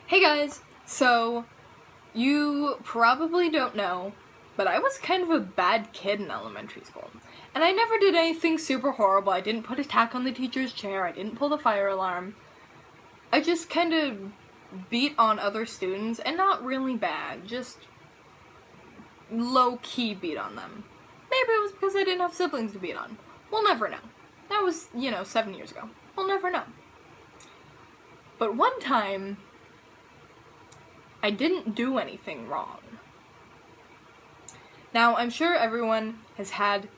Hey guys! So, you probably don't know, but I was kind of a bad kid in elementary school. And I never did anything super horrible. I didn't put a tack on the teacher's chair, I didn't pull the fire alarm. I just kind of beat on other students, and not really bad, just low-key beat on them. Maybe it was because I didn't have siblings to beat on. We'll never know. That was, 7 years ago. We'll never know. But one time, I didn't do anything wrong. Now, I'm sure everyone has had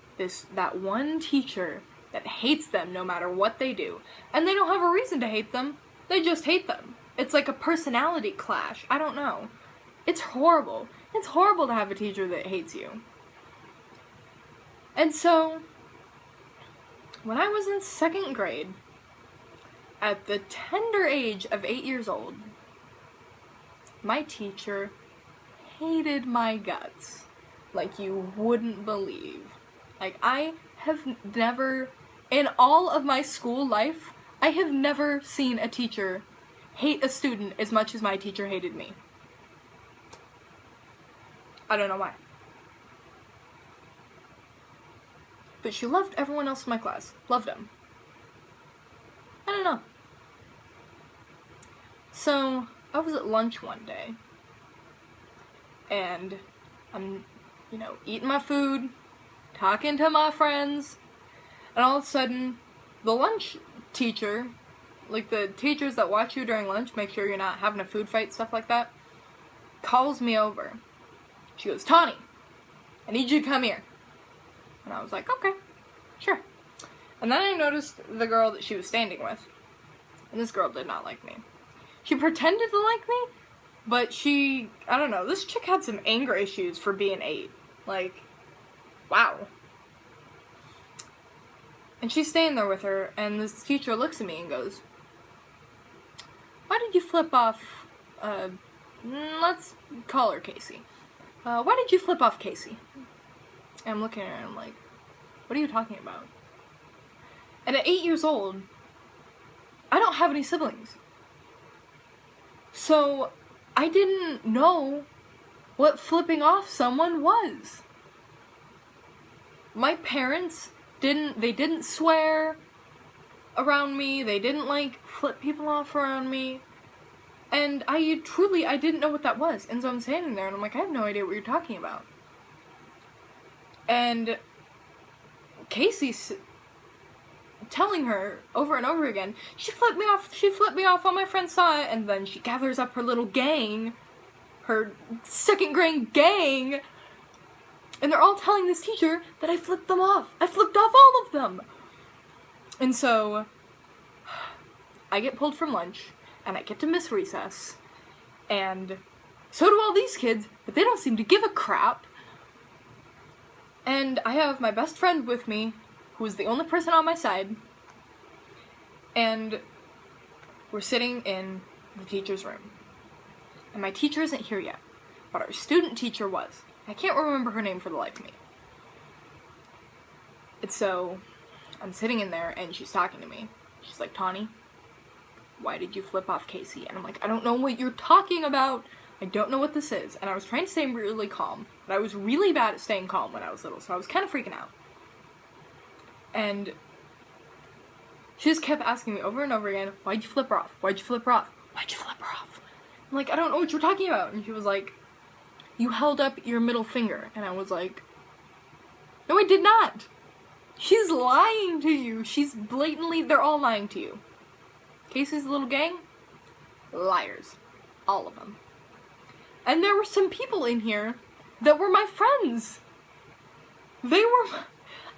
that one teacher that hates them no matter what they do. And they don't have a reason to hate them. They just hate them. It's like a personality clash. I don't know. It's horrible. It's horrible to have a teacher that hates you. And so, when I was in 2nd grade, at the tender age of 8 years old, my teacher hated my guts like you wouldn't believe. Like, I have never, in all of my school life, I have never seen a teacher hate a student as much as my teacher hated me. I don't know why. But she loved everyone else in my class. Loved them. I don't know. So, I was at lunch one day, and I'm, eating my food, talking to my friends, and all of a sudden, the lunch teacher, like the teachers that watch you during lunch, make sure you're not having a food fight, stuff like that, calls me over. She goes, "Tawny, I need you to come here." And I was like, okay, sure. And then I noticed the girl that she was standing with, and this girl did not like me. She pretended to like me, but I don't know, this chick had some anger issues for being 8. Like, wow. And she's staying there with her, and this teacher looks at me and goes, "Why did you flip off, let's call her Casey. Why did you flip off Casey?" And I'm looking at her and I'm like, what are you talking about? And at 8 years old, I don't have any siblings. So, I didn't know what flipping off someone was. My parents didn't swear around me, they didn't, flip people off around me, and I didn't know what that was, and so I'm standing there and I'm like, I have no idea what you're talking about. And Casey's telling her over and over again, she flipped me off, all my friends saw it, and then she gathers up her little gang, her 2nd grade gang, and they're all telling this teacher that I flipped them off. I flipped off all of them. And so, I get pulled from lunch, and I get to miss recess, and so do all these kids, but they don't seem to give a crap. And I have my best friend with me, who is the only person on my side, and we're sitting in the teacher's room. And my teacher isn't here yet, but our student teacher was. I can't remember her name for the life of me. And so, I'm sitting in there, and she's talking to me. She's like, "Tawny, why did you flip off Casey?" And I'm like, I don't know what you're talking about. I don't know what this is. And I was trying to stay really calm, but I was really bad at staying calm when I was little, so I was kind of freaking out. And she just kept asking me over and over again, "Why'd you flip her off? Why'd you flip her off? Why'd you flip her off?" I'm like, I don't know what you're talking about. And she was like, "You held up your middle finger." And I was like, no, I did not. She's lying to you. They're all lying to you. Casey's little gang, liars. All of them. And there were some people in here that were my friends.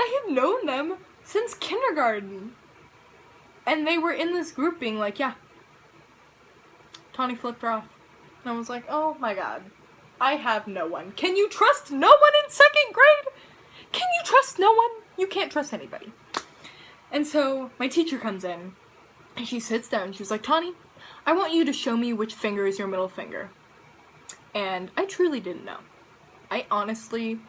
I had known them since kindergarten. And they were in this group being like, yeah, Tawny flipped her off. And I was like, oh my god, I have no one. Can you trust no one in 2nd grade? Can you trust no one? You can't trust anybody. And so my teacher comes in, and she sits down, and she was like, "Tawny, I want you to show me which finger is your middle finger." And I truly didn't know. I honestly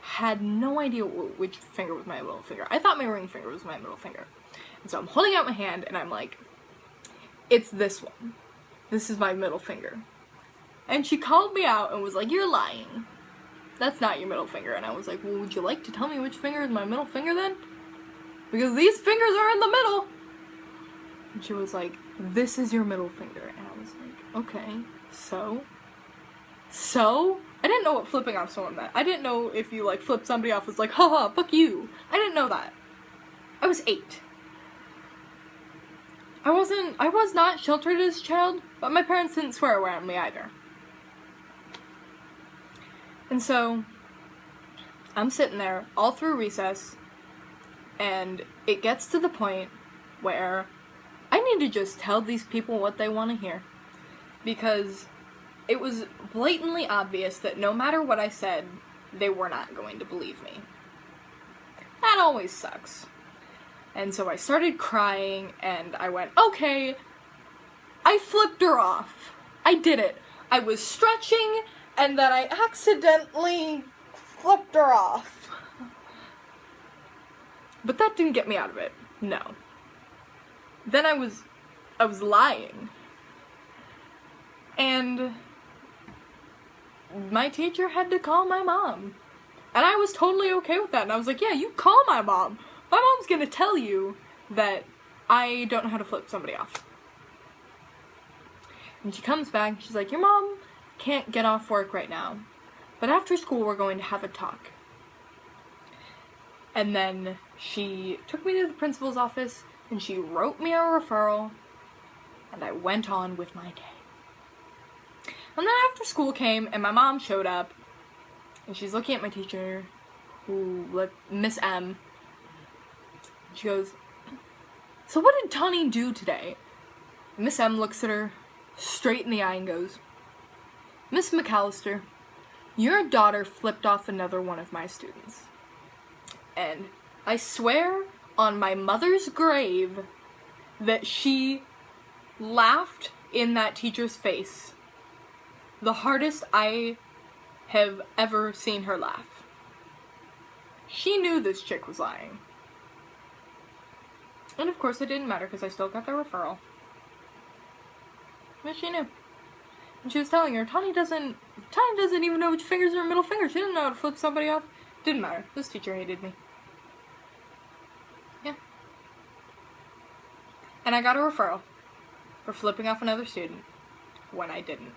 had no idea which finger was my middle finger. I thought my ring finger was my middle finger. And so I'm holding out my hand, and I'm like, it's this one. this is my middle finger. And she called me out and was like, you're lying. That's not your middle finger. And I was like, well, would you like to tell me which finger is my middle finger then? Because these fingers are in the middle. And she was like, this is your middle finger. And I was like, okay, so? I didn't know what flipping off someone meant. I didn't know if you, like, flip somebody off was like, haha, fuck you. I didn't know that. I was 8. I was not sheltered as a child, but my parents didn't swear around me either. And so, I'm sitting there all through recess, and it gets to the point where I need to just tell these people what they want to hear. Because it was blatantly obvious that no matter what I said, they were not going to believe me. That always sucks. And so I started crying, and I went, okay, I flipped her off. I did it. I was stretching, and then I accidentally flipped her off. But that didn't get me out of it. No. Then I was lying. And my teacher had to call my mom. And I was totally okay with that. And I was like, yeah, you call my mom. My mom's gonna tell you that I don't know how to flip somebody off. And she comes back, she's like, your mom can't get off work right now, but after school we're going to have a talk. And then she took me to the principal's office, and she wrote me a referral, and I went on with my day. And then after school came, and my mom showed up, and she's looking at my teacher, Miss M. She goes, so what did Tawny do today? Miss M looks at her straight in the eye and goes, Miss McAllister, your daughter flipped off another one of my students. And I swear on my mother's grave that she laughed in that teacher's face the hardest I have ever seen her laugh. She knew this chick was lying. And of course it didn't matter because I still got the referral. But she knew. And she was telling her, Tawny doesn't even know which fingers are her middle fingers. She didn't know how to flip somebody off. Didn't matter. This teacher hated me. Yeah. And I got a referral for flipping off another student when I didn't.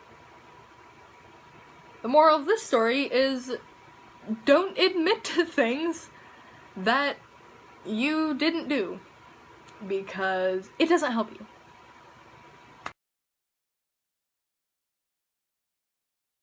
The moral of this story is, don't admit to things that you didn't do, because it doesn't help you.